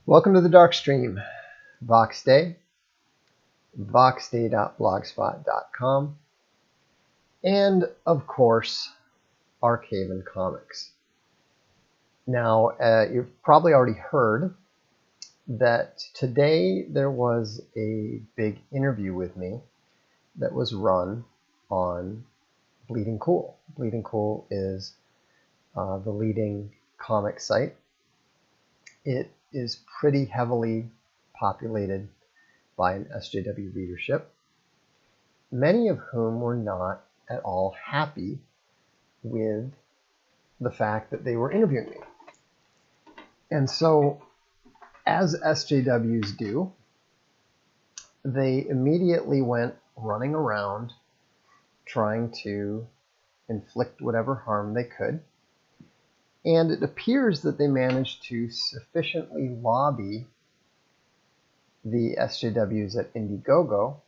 Welcome to the Darkstream, Voxday, voxday.blogspot.com, and of course, Archaven Comics. Now, you've probably already heard that today there was a big interview with me that was run on Bleeding Cool. Bleeding Cool is the leading comic site. It is pretty heavily populated by an SJW readership, many of whom were not at all happy with the fact that they were interviewing me. And so, as SJWs do, they immediately went running around trying to inflict whatever harm they could. And it appears that they managed to sufficiently lobby the SJWs at Indiegogo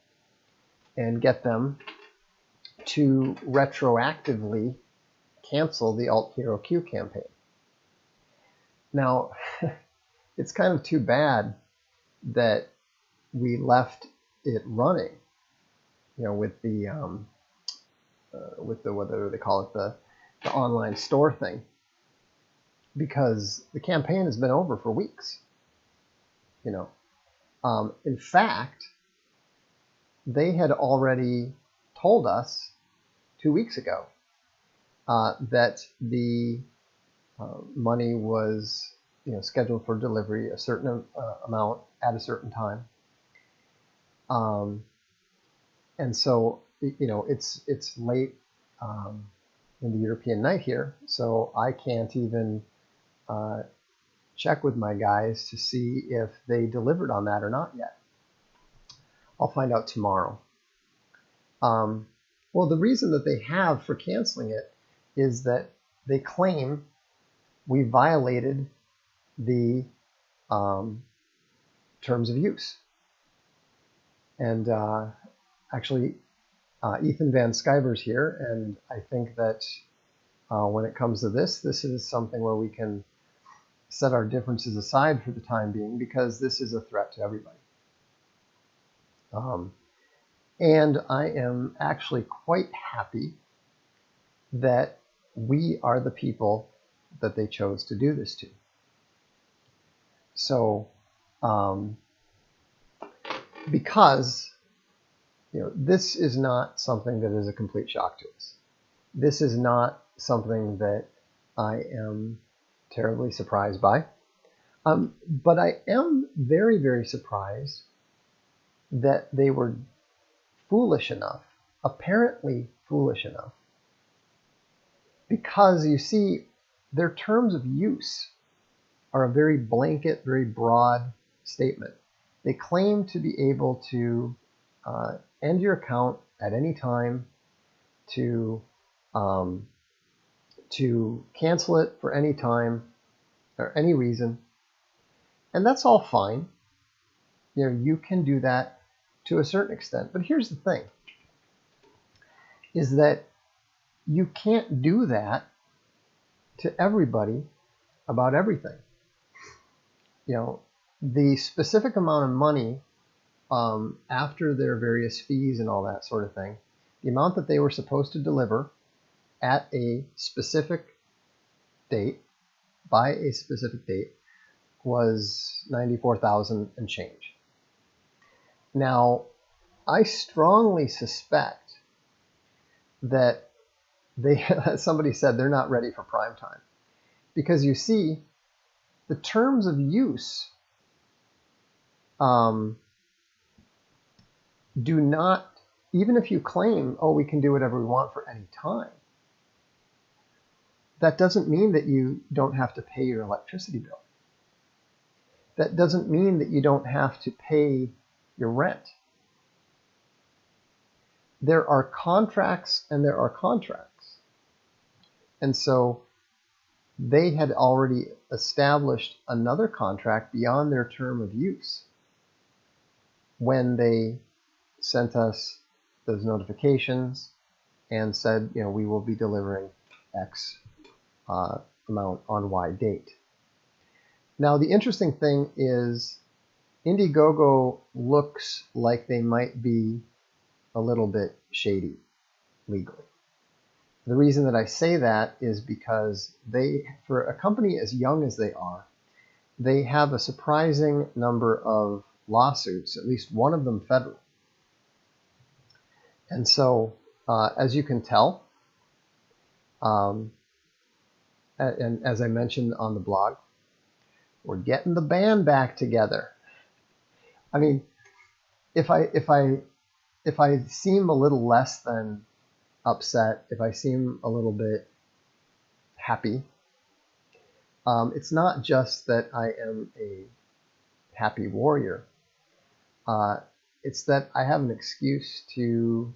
and get them to retroactively cancel the Alt Hero Q campaign. Now, it's kind of too bad that we left it running, with the whether they call it the online store thing, because the campaign has been over for weeks. In fact, they had already told us 2 weeks ago that the money was scheduled for delivery a certain amount at a certain time, and so it's late in the European night here, so I can't even check with my guys to see if they delivered on that or not yet. I'll find out tomorrow. Well, the reason that they have for canceling it is that they claim we violated the terms of use. And actually, Ethan Van Skyver's here, and I think that when it comes to this is something where we can set our differences aside for the time being, because this is a threat to everybody. And I am actually quite happy that we are the people that they chose to do this to. So, because this is not something that is a complete shock to us. This is not something that I am terribly surprised by. But I am very, very surprised that they were foolish enough, apparently foolish enough, because you see, their terms of use are a very blanket, very broad statement. They claim to be able to end your account at any time, to cancel it for any time or any reason, and that's all fine. You can do that to a certain extent, but here's the thing, is that you can't do that to everybody about everything. The specific amount of money after their various fees and all that sort of thing, the amount that they were supposed to deliver at a specific date, by a specific date, was $94,000 and change. Now, I strongly suspect that somebody said they're not ready for prime time, because you see, the terms of use do not, even if you claim, oh, we can do whatever we want for any time, that doesn't mean that you don't have to pay your electricity bill. That doesn't mean that you don't have to pay your rent. There are contracts and there are contracts. And so they had already established another contract beyond their term of use when they sent us those notifications and said, we will be delivering X amount on Y date. Now, the interesting thing is Indiegogo looks like they might be a little bit shady legally. The reason that I say that is because they, for a company as young as they are, they have a surprising number of lawsuits, at least one of them federal. And so, as you can tell, and as I mentioned on the blog, we're getting the band back together. I mean, if I seem a little less than upset, if I seem a little bit happy, it's not just that I am a happy warrior. It's that I have an excuse to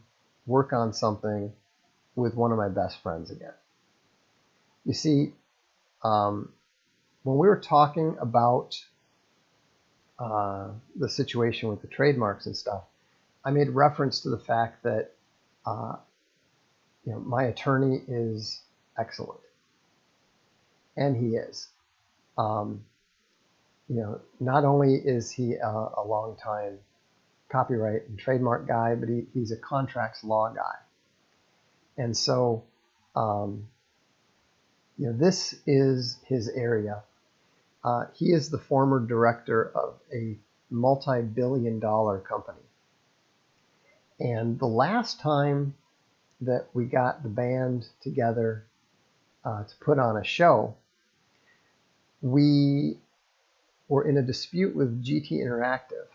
work on something with one of my best friends again. You see, when we were talking about the situation with the trademarks and stuff, I made reference to the fact that my attorney is excellent, and he is. Not only is he a long-time copyright and trademark guy, but he's a contracts law guy, and so this is his area. He is the former director of a multi-billion-dollar company. And the last time that we got the band together to put on a show, we were in a dispute with GT Interactive.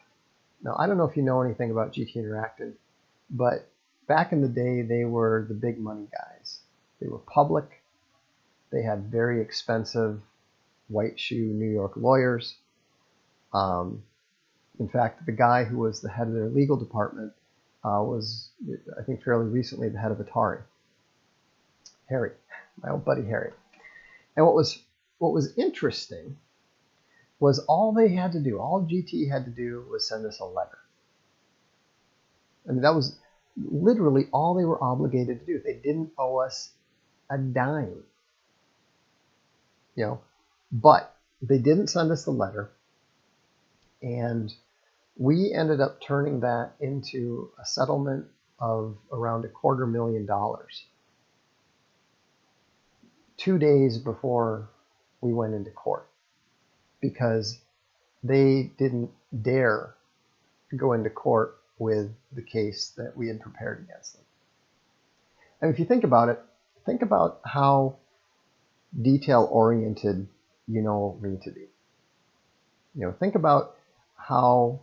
Now, I don't know if you know anything about GT Interactive, but back in the day, they were the big money guys. They were public. They had very expensive white shoe New York lawyers. In fact, the guy who was the head of their legal department was, I think, fairly recently the head of Atari. Harry, my old buddy Harry. And what was interesting was all GT had to do was send us a letter. I mean, that was literally all they were obligated to do. They didn't owe us a dime. But they didn't send us the letter, and we ended up turning that into a settlement of around $250,000 2 days before we went into court, because they didn't dare go into court with the case that we had prepared against them. And if you think about it, think about how detail-oriented you know me to be. Think about how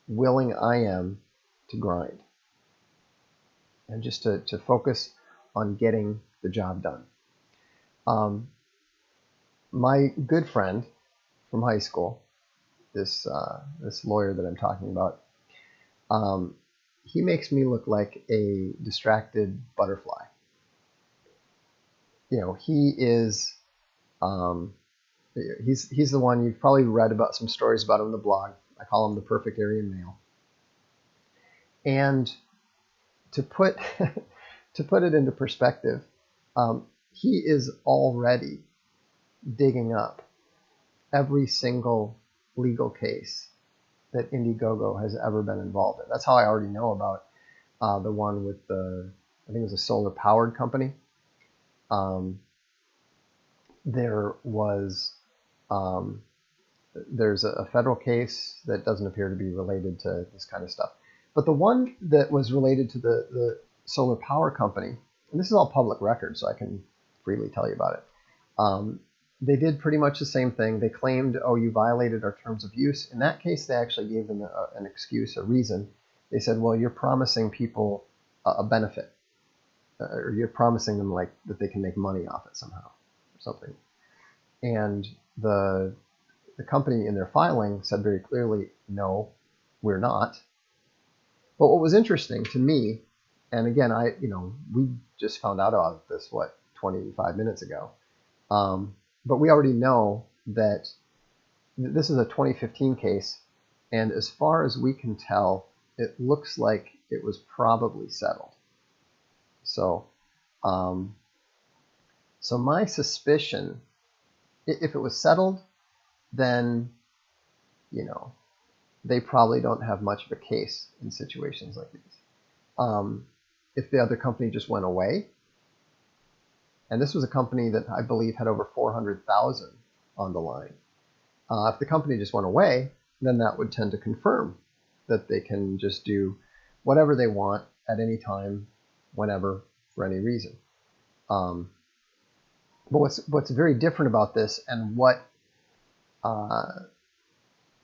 willing I am to grind and just to focus on getting the job done. My good friend from high school, this lawyer that I'm talking about, he makes me look like a distracted butterfly. He is he's the one, you've probably read about some stories about him in the blog. I call him the perfect Aryan male. And to put it into perspective, he is already digging up every single legal case that Indiegogo has ever been involved in. That's how I already know about the one with I think it was a solar powered company. There's a federal case that doesn't appear to be related to this kind of stuff. But the one that was related to the solar power company, and this is all public record, so I can freely tell you about it. They did pretty much the same thing. They claimed, oh, you violated our terms of use. In that case, they actually gave them an excuse, a reason. They said, well, you're promising people a benefit, or you're promising them like that they can make money off it somehow, or something. And the company in their filing said very clearly, no, we're not. But what was interesting to me, and again, we just found out about this, 25 minutes ago. But we already know that this is a 2015 case, and as far as we can tell, it looks like it was probably settled. So, so my suspicion, if it was settled, then, they probably don't have much of a case in situations like these. If the other company just went away, and this was a company that I believe had over 400,000 on the line. If the company just went away, then that would tend to confirm that they can just do whatever they want at any time, whenever, for any reason. But what's very different about this, and what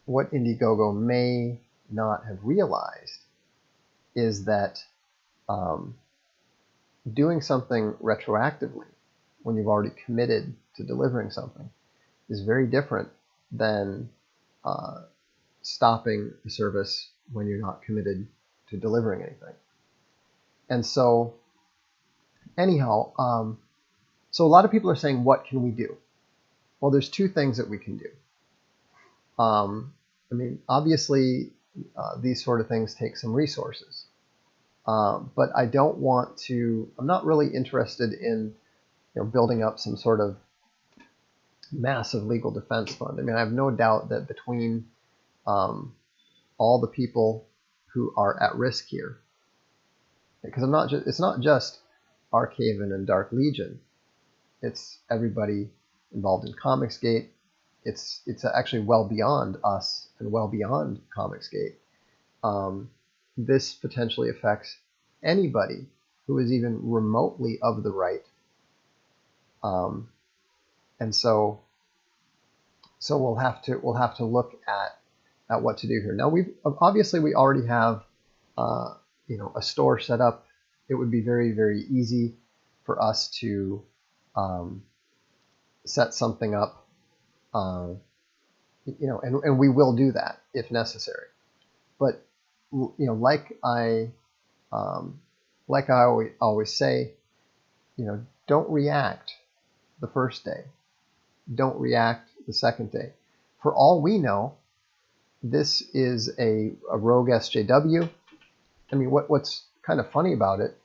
Indiegogo may not have realized, is that doing something retroactively when you've already committed to delivering something is very different than stopping the service when you're not committed to delivering anything. And so anyhow, so a lot of people are saying, what can we do? Well, there's two things that we can do. Obviously, these sort of things take some resources. But I don't want to, I'm not really interested in building up some sort of massive legal defense fund. I have no doubt that between all the people who are at risk here, because it's not just Archaven and Dark Legion, it's everybody involved in Comicsgate. It's actually well beyond us and well beyond Comicsgate. This potentially affects anybody who is even remotely of the right. And so we'll have to look at what to do here. Now we already have a store set up. It would be very, very easy for us to set something up, and we will do that if necessary. But like I always say, don't react the first day. Don't react the second day. For all we know, this is a rogue SJW. What's kind of funny about it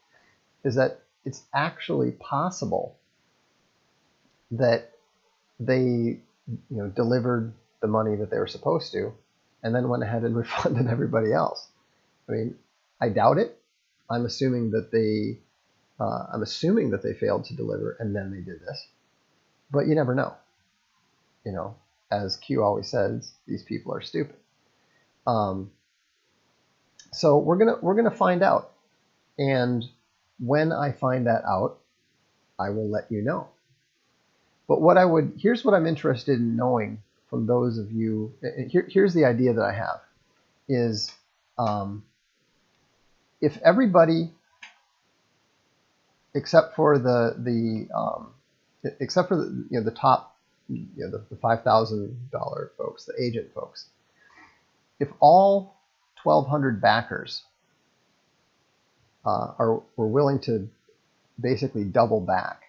is that it's actually possible that they delivered the money that they were supposed to and then went ahead and refunded everybody else. I doubt it. I'm assuming that they failed to deliver and then they did this. But you never know. As Q always says, these people are stupid. So we're gonna find out, and when I find that out, I will let you know. But here's what I'm interested in knowing from those of you. Here's the idea that I have is, if everybody except for the top, the $5,000 folks, the agent folks, if all 1,200 backers were willing to basically double back,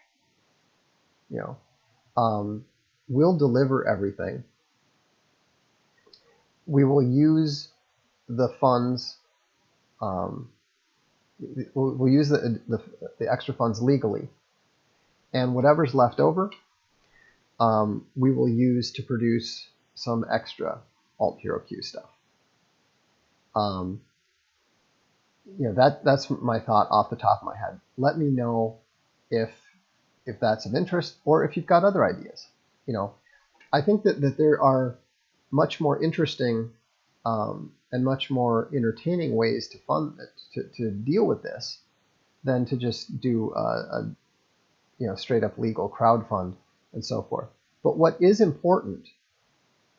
we'll deliver everything. We will use the funds. We'll use the extra funds legally, and whatever's left over, we will use to produce some extra Alt Hero Q stuff. That's my thought off the top of my head. Let me know if that's of interest, or if you've got other ideas. I think that there are much more interesting and much more entertaining ways to fund it, to deal with this, than to just do a straight up legal crowdfund and so forth. But what is important,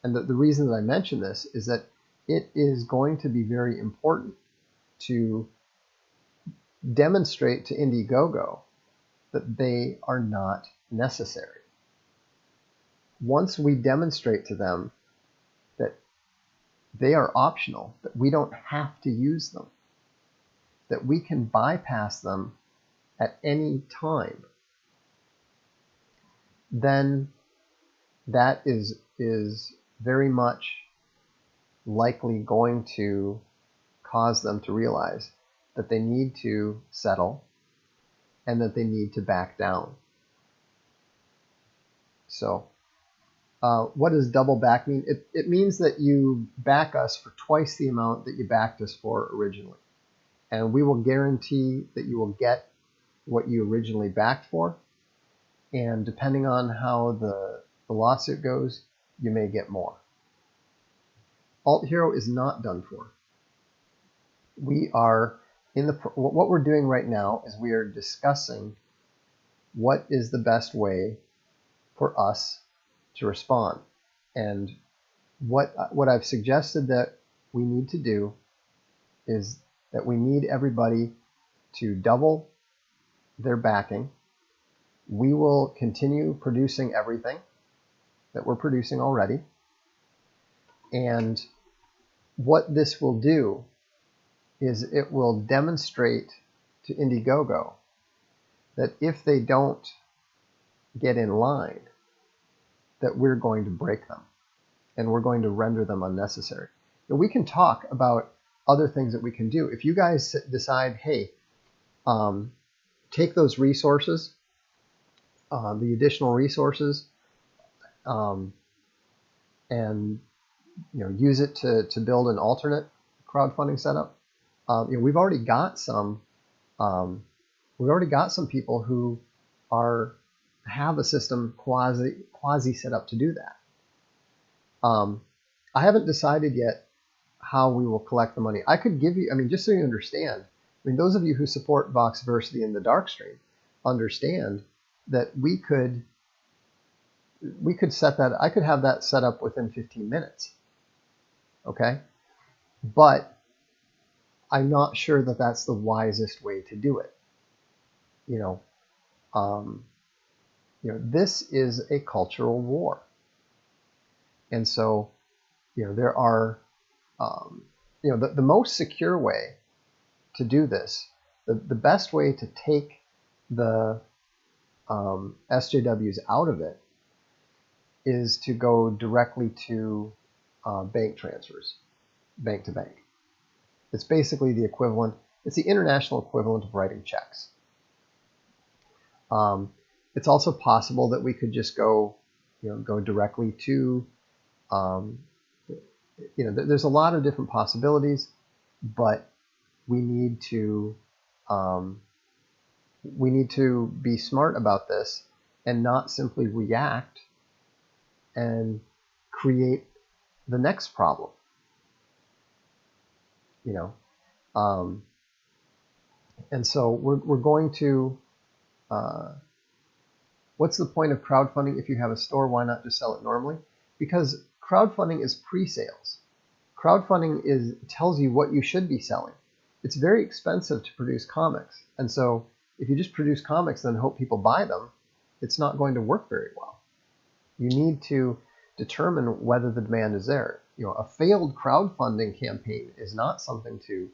and the reason that I mention this, is that it is going to be very important to demonstrate to Indiegogo that they are not necessary. Once we demonstrate to them that they are optional, that we don't have to use them, that we can bypass them at any time, then that is very much likely going to cause them to realize that they need to settle and that they need to back down. So What does double back mean? It means that you back us for twice the amount that you backed us for originally. And we will guarantee that you will get what you originally backed for. And depending on how the lawsuit goes, you may get more. Alt Hero is not done for. We are what we're doing right now is we are discussing what is the best way for us to respond. And what I've suggested that we need to do is that we need everybody to double their backing. We will continue producing everything that we're producing already. And what this will do is it will demonstrate to Indiegogo that if they don't get in line, that we're going to break them and we're going to render them unnecessary. And we can talk about other things that we can do. If you guys decide, hey, take those resources, the additional resources, and use it to build an alternate crowdfunding setup. We've already got some people who have a system quasi set up to do that. I haven't decided yet how we will collect the money. I could give you, just so you understand, those of you who support Voxversity and the Darkstream understand that we could set that, I could have that set up within 15 minutes. Okay? But I'm not sure that that's the wisest way to do it. This is a cultural war. And so, there are, the most secure way to do this, the best way to take the SJWs out of it is to go directly to bank transfers, bank to bank. It's basically the equivalent, it's the international equivalent of writing checks. It's also possible that we could just go directly to, there's a lot of different possibilities, but we need to be smart about this and not simply react and create the next problem. And so we're going to, what's the point of crowdfunding? If you have a store, why not just sell it normally? Because crowdfunding is pre-sales. Crowdfunding tells you what you should be selling. It's very expensive to produce comics. And so if you just produce comics and hope people buy them, it's not going to work very well. You need to determine whether the demand is there. A failed crowdfunding campaign is not something to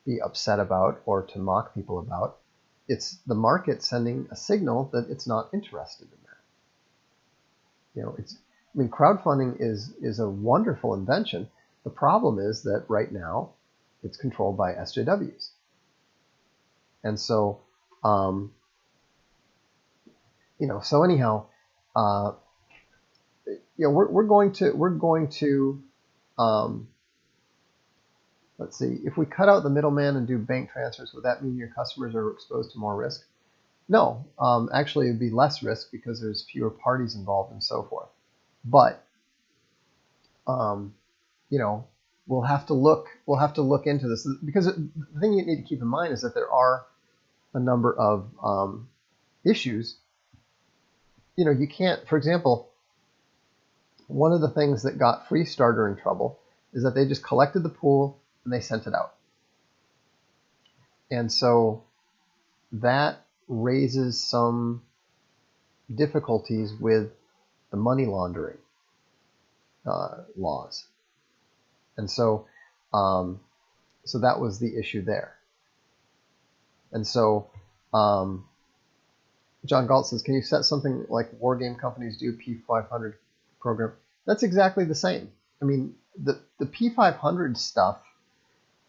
be upset about or to mock people about. It's the market sending a signal that it's not interested in that. Crowdfunding is a wonderful invention. The problem is that right now it's controlled by SJWs. And so, so anyhow, we're going to let's see, if we cut out the middleman and do bank transfers, would that mean your customers are exposed to more risk? No, actually it'd be less risk because there's fewer parties involved and so forth. But, we'll have to look into this, because the thing you need to keep in mind is that there are a number of issues. You can't, for example, one of the things that got Freestarter in trouble is that they just collected the pool and they sent it out. And so that raises some difficulties with the money laundering laws. And so, so that was the issue there. And so, John Galt says, can you set something like war game companies do, P500 program? That's exactly the same. The P500 stuff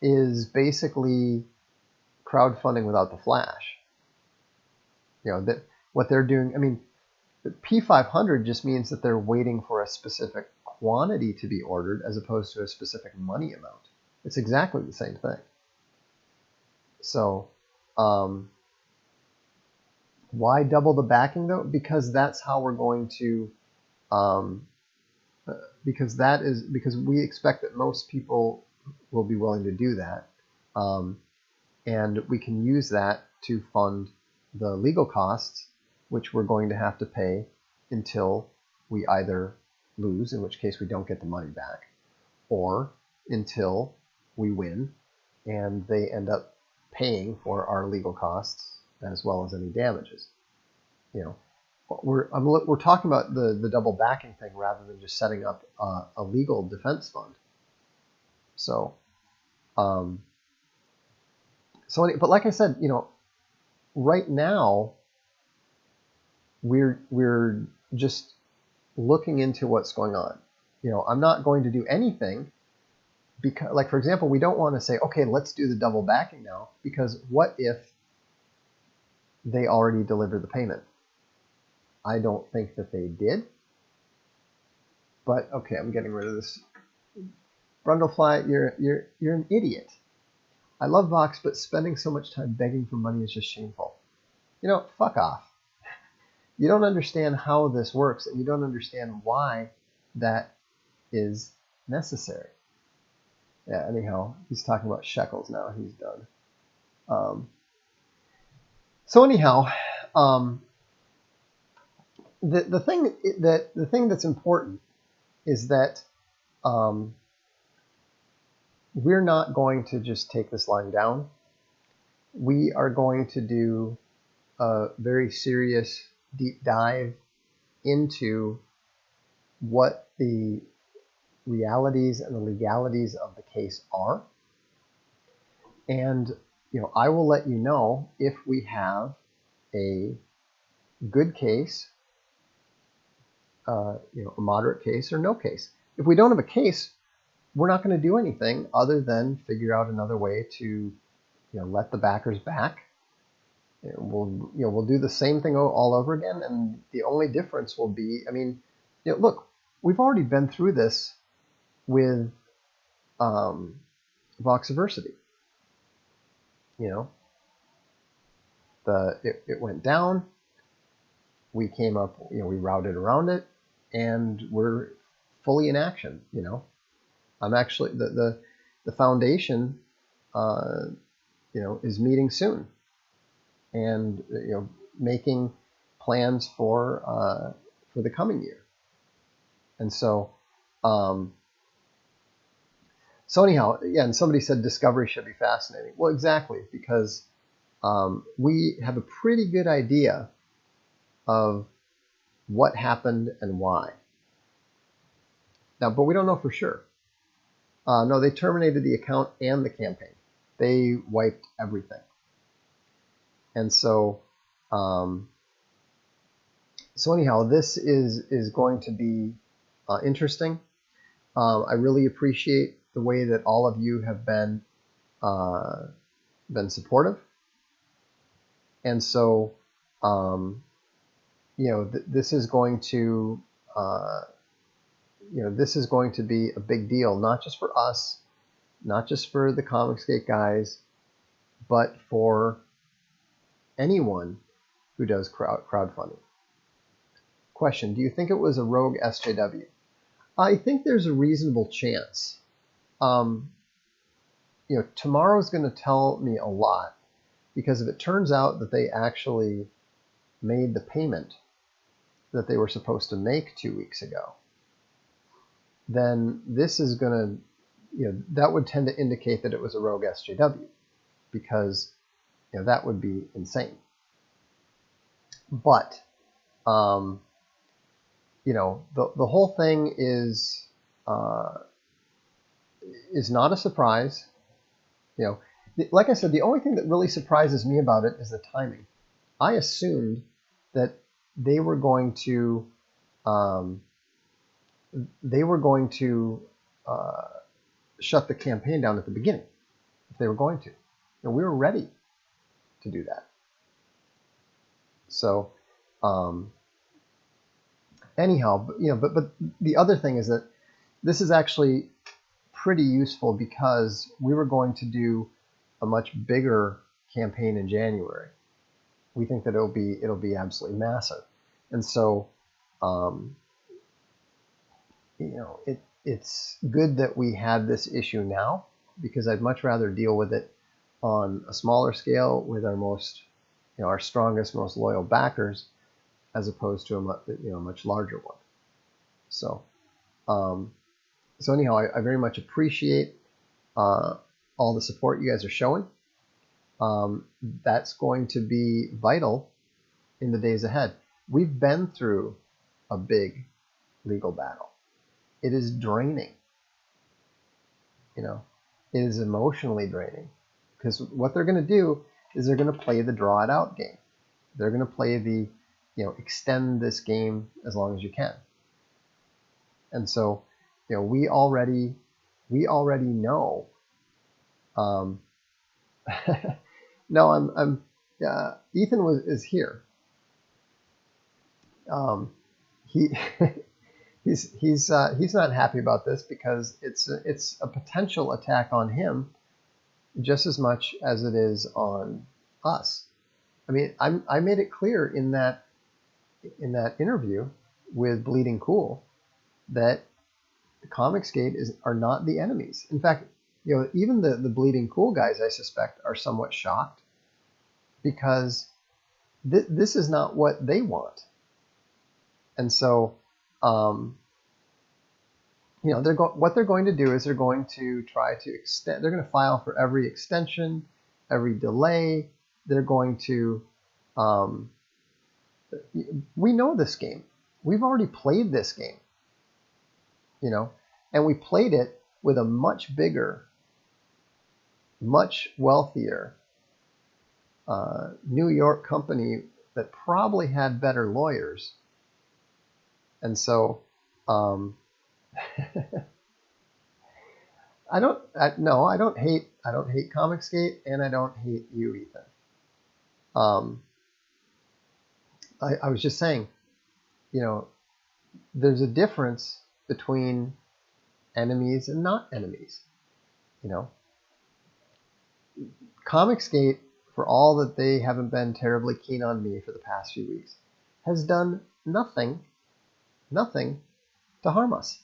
is basically crowdfunding without the flash. That what they're doing. P500 just means that they're waiting for a specific quantity to be ordered as opposed to a specific money amount. It's exactly the same thing. So why double the backing though? Because that's how we're going to, because we expect that most people will be willing to do that. And we can use that to fund the legal costs, which we're going to have to pay until we either lose, in which case we don't get the money back, or until we win and they end up paying for our legal costs as well as any damages. You know, we're talking about the double backing thing rather than just setting up a legal defense fund. So, but like I said, right now we're just looking into what's going on. I'm not going to do anything because, like, for example, we don't want to say, okay, let's do the double backing now, because what if they already delivered the payment? I don't think that they did, but okay, I'm getting rid of this. Brundlefly, you're an idiot. I love Vox, but spending so much time begging for money is just shameful. Fuck off. You don't understand how this works, and you don't understand why that is necessary. Yeah, anyhow, he's talking about shekels now. He's done. So anyhow, the thing that's important is that we're not going to just take this line down. We are going to do a very serious deep dive into what the realities and the legalities of the case are. And, I will let you know if we have a good case, a moderate case, or no case. If we don't have a case, we're not going to do anything other than figure out another way to, let the backers back. We'll do the same thing all over again, and the only difference will be, look, we've already been through this with Voxiversity. It went down. We came up, we routed around it, and we're fully in action. I'm actually the foundation, is meeting soon, and making plans for the coming year. And so anyhow, yeah. And somebody said discovery should be fascinating. Well, exactly, because we have a pretty good idea of what happened and why. Now, but we don't know for sure. No, they terminated the account and the campaign. They wiped everything. And so anyhow, this is going to be interesting. I really appreciate the way that all of you have been supportive. And so, this is going to, this is going to be a big deal, not just for us, not just for the Comicsgate guys, but for anyone who does crowdfunding. Question: do you think it was a rogue SJW? I think there's a reasonable chance. Tomorrow's going to tell me a lot, because if it turns out that they actually made the payment that they were supposed to make 2 weeks ago, then this is going to, that would tend to indicate that it was a rogue SJW, because, that would be insane. But, the whole thing is not a surprise. Like I said, the only thing that really surprises me about it is the timing. I assumed that they were going to shut the campaign down at the beginning, if they were going to. And we were ready to do that. So, anyhow, but the other thing is that this is actually pretty useful because we were going to do a much bigger campaign in January. We think that it'll be absolutely massive, and so it's good that we had this issue now, because I'd much rather deal with it on a smaller scale with our strongest, most loyal backers, as opposed to a much larger one. So, anyhow, I very much appreciate all the support you guys are showing. That's going to be vital in the days ahead. We've been through a big legal battle. It is draining. It is emotionally draining, because what they're going to do is they're going to play the draw it out game. They're going to play the, extend this game as long as you can. And so, we already know. No, Ethan is here. He he's not happy about this because it's a potential attack on him just as much as it is on us. I mean, I made it clear in that interview with Bleeding Cool that Comicsgate are not the enemies. In fact, even the Bleeding Cool guys, I suspect, are somewhat shocked, because this is not what they want. And so, what they're going to do is they're going to try to extend. They're going to file for every extension, every delay. They're going to. We know this game. We've already played this game. And we played it with a much bigger, much wealthier New York company that probably had better lawyers. And so, I don't hate Comicsgate, and I don't hate you, Ethan. I was just saying, there's a difference between enemies and not enemies. Comicsgate, for all that they haven't been terribly keen on me for the past few weeks, has done nothing to harm us.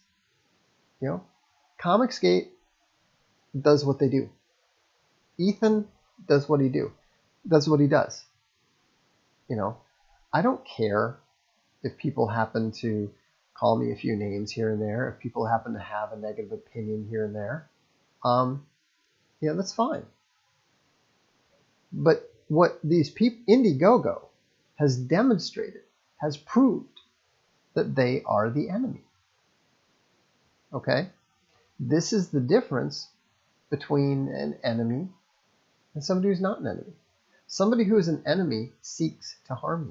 Comicsgate does what they do. Ethan does what he does. I don't care if people happen to call me a few names here and there, if people happen to have a negative opinion here and there. That's fine. But what these people, Indiegogo, has demonstrated, has proved that they are the enemy. Okay? This is the difference between an enemy and somebody who's not an enemy. Somebody who is an enemy seeks to harm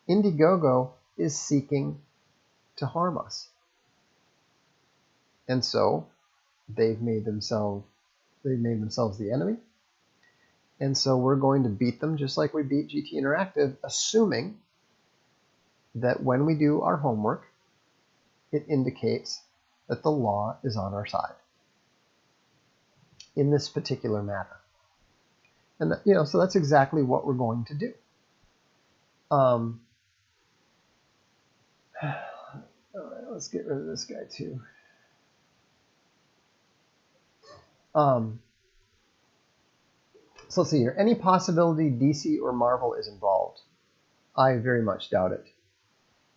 you. Indiegogo is seeking to harm us. And so they've made themselves the enemy. And so we're going to beat them just like we beat GT Interactive, assuming that when we do our homework, it indicates that the law is on our side in this particular matter. And so that's exactly what we're going to do. All right, let's get rid of this guy too. So let's see here. Any possibility DC or Marvel is involved? I very much doubt it.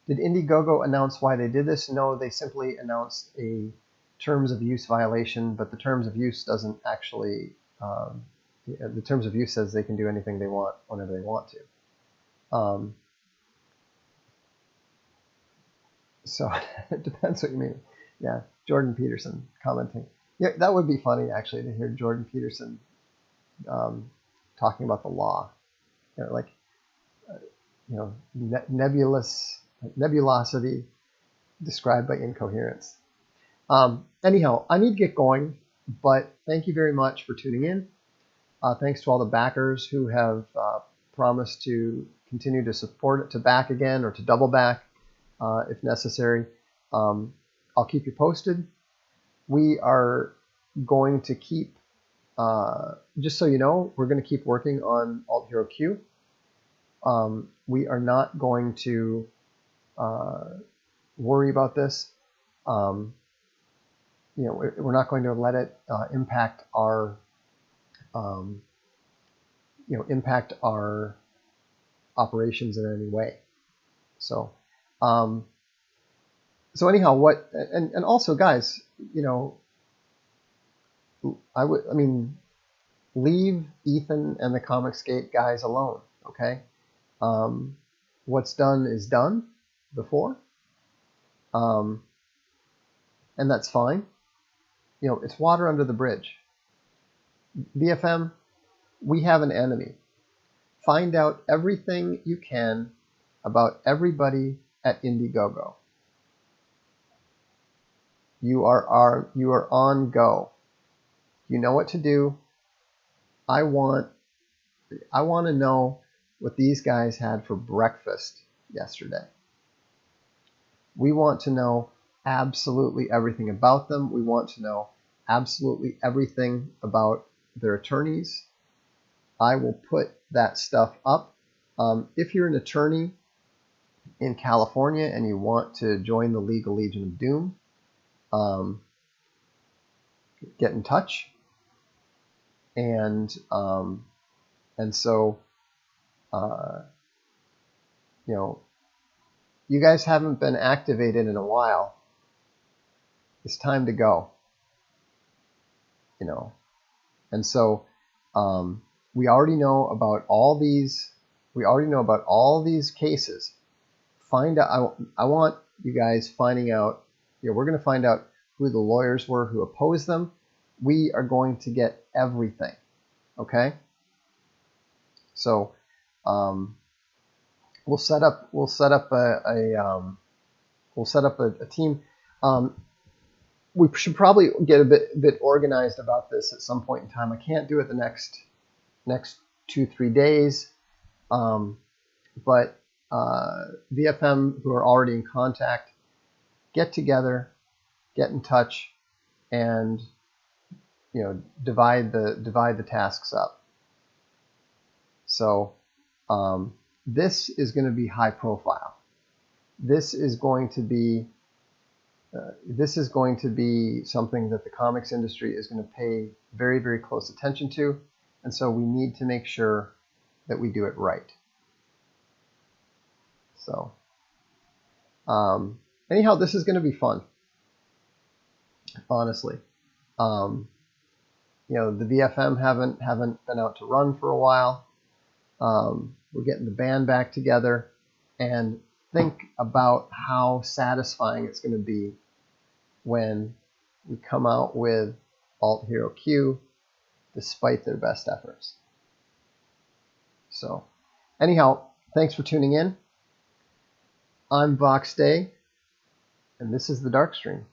Did Indiegogo announce why they did this? No, they simply announced a terms of use violation, but the terms of use doesn't actually, the terms of use says they can do anything they want whenever they want to. So it depends what you mean. Yeah, Jordan Peterson commenting. Yeah, that would be funny actually to hear Jordan Peterson talking about the law, nebulosity described by incoherence. Anyhow, I need to get going, but thank you very much for tuning in. Thanks to all the backers who have promised to continue to support it, to back again or to double back. if necessary. I'll keep you posted. We are going to keep, just so you know, we're going to keep working on Alt Hero Q. We are not going to worry about this. We're not going to let it impact our impact our operations in any way. So anyhow, what and also, guys, leave Ethan and the Comicsgate guys alone, okay? What's done is done before, and that's fine. It's water under the bridge. VFM, we have an enemy. Find out everything you can about everybody at Indiegogo. You are on go. You know what to do. I want to know what these guys had for breakfast yesterday. We want to know absolutely everything about them. We want to know absolutely everything about their attorneys. I will put that stuff up. If you're an attorney in California and you want to join the Legal Legion of Doom, get in touch. And so you guys haven't been activated in a while. It's time to go. And so we already know about all these. We already know about all these cases. Find out. I want you guys finding out. We're going to find out who the lawyers were who opposed them. We are going to get everything. Okay. So we'll set up a team. We should probably get a bit organized about this at some point in time. I can't do it the next 2-3 days, but VFM who are already in contact, get together, get in touch, and divide the tasks up. So this is going to be high profile. This is going to be something that the comics industry is going to pay very, very close attention to, and so we need to make sure that we do it right. So anyhow, this is going to be fun, honestly. The VFM haven't been out to run for a while. We're getting the band back together, and think about how satisfying it's going to be when we come out with Alt Hero Q despite their best efforts. So anyhow, thanks for tuning in. I'm Vox Day, and this is the Darkstream.